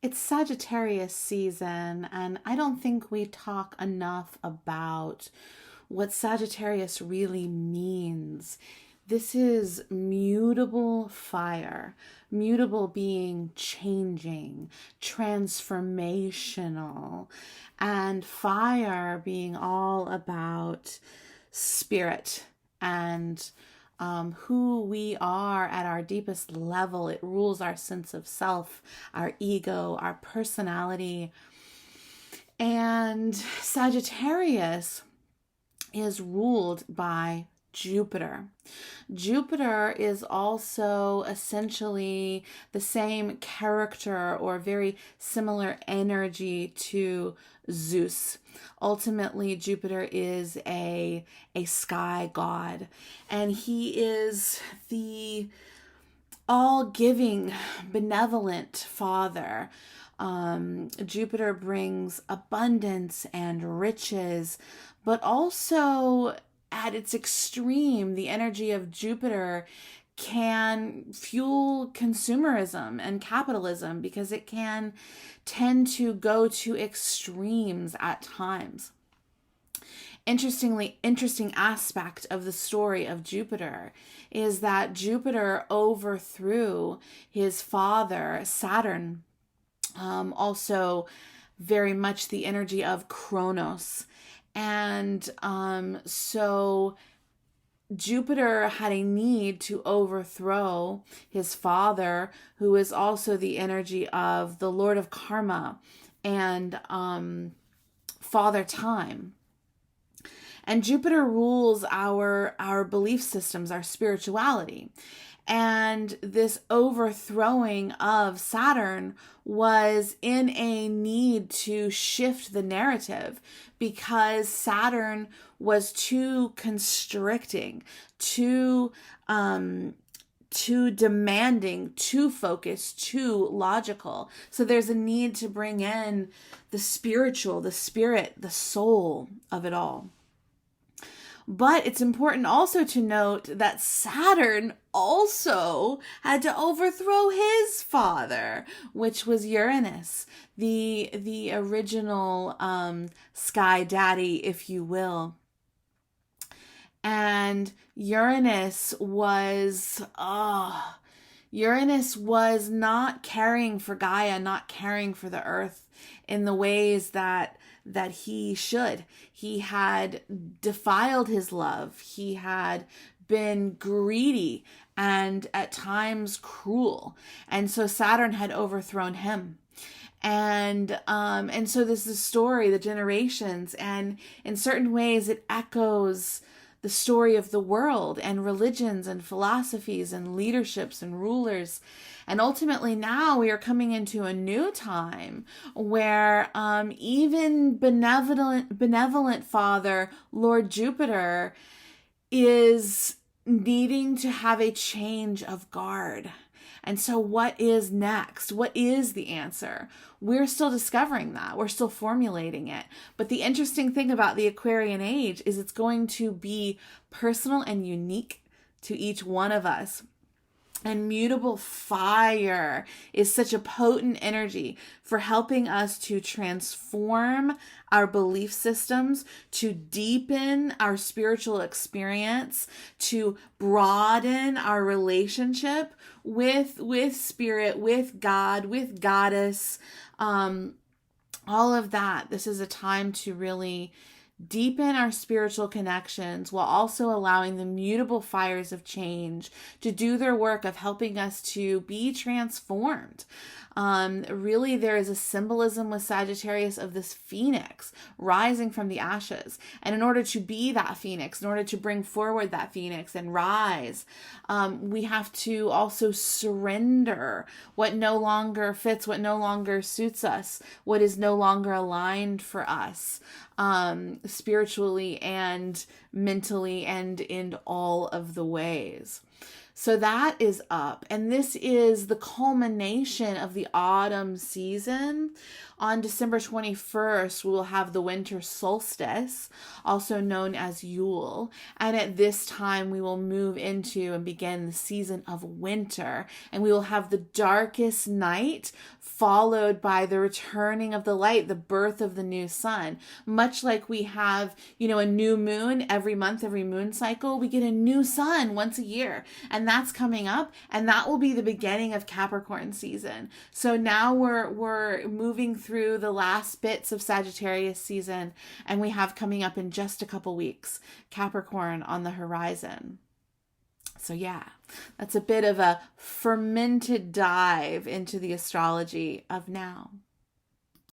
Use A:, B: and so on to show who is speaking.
A: It's Sagittarius season, and I don't think we talk enough about what Sagittarius really means. This is mutable fire, mutable being changing, transformational, and fire being all about spirit and who we are at our deepest level. It rules our sense of self, our ego, our personality. And Sagittarius is ruled by Jupiter. Jupiter is also essentially the same character or very similar energy to Zeus. Ultimately, Jupiter is a sky god, and he is the all-giving, benevolent father. Jupiter brings abundance and riches, but also at its extreme, the energy of Jupiter can fuel consumerism and capitalism because it can tend to go to extremes at times. Interesting aspect of the story of Jupiter is that Jupiter overthrew his father, Saturn, also very much the energy of Kronos. And so Jupiter had a need to overthrow his father, who is also the energy of the Lord of Karma and Father Time. And Jupiter rules our belief systems, our spirituality. And this overthrowing of Saturn was in a need to shift the narrative because Saturn was too constricting, too demanding, too focused, too logical. So there's a need to bring in the spiritual, the spirit, the soul of it all. But it's important also to note that Saturn also had to overthrow his father, which was Uranus, the original sky daddy, if you will. And Uranus was not caring for Gaia, not caring for the earth in the ways that he should. He had defiled his love. He had been greedy and at times cruel. And so Saturn had overthrown him. And so this is the story, the generations, and in certain ways it echoes the story of the world and religions and philosophies and leaderships and rulers. And ultimately now we are coming into a new time where even benevolent Father, Lord Jupiter, is needing to have a change of guard. And so what is next? What is the answer? We're still discovering that. We're still formulating it. But the interesting thing about the Aquarian age is it's going to be personal and unique to each one of us. And mutable fire is such a potent energy for helping us to transform our belief systems, to deepen our spiritual experience, to broaden our relationship with spirit, with God, with Goddess, all of that. This is a time to really deepen our spiritual connections while also allowing the mutable fires of change to do their work of helping us to be transformed. Really, there is a symbolism with Sagittarius of this phoenix rising from the ashes. And in order to be that phoenix, in order to bring forward that phoenix and rise, we have to also surrender what no longer fits, what no longer suits us, what is no longer aligned for us, spiritually and mentally and in all of the ways. So that is up. And this is the culmination of the autumn season. On December 21st, we will have the winter solstice, also known as Yule. And at this time, we will move into and begin the season of winter. And we will have the darkest night, followed by the returning of the light, the birth of the new sun. Much like we have, a new moon every month, every moon cycle, we get a new sun once a year. And that's coming up, and that will be the beginning of Capricorn season. So now we're moving through the last bits of Sagittarius season, and we have coming up in just a couple weeks, Capricorn on the horizon. So yeah, that's a bit of a fermented dive into the astrology of now.